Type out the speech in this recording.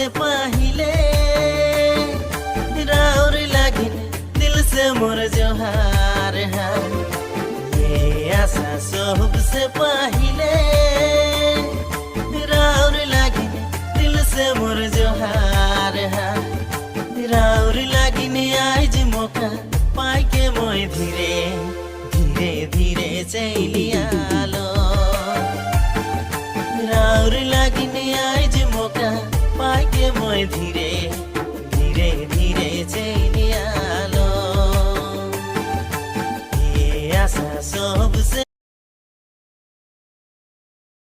से पहिले राउर लागिन दिल से मोर जोहार है। ये आशा सबसे पहिले राउर लागिन दिल से मोर जोहार है। राउर लागिन आज मौका पाई के मोय धीरे धीरे धीरे चलियालो। राउर लागिन आज मौका पाई के मोय धीरे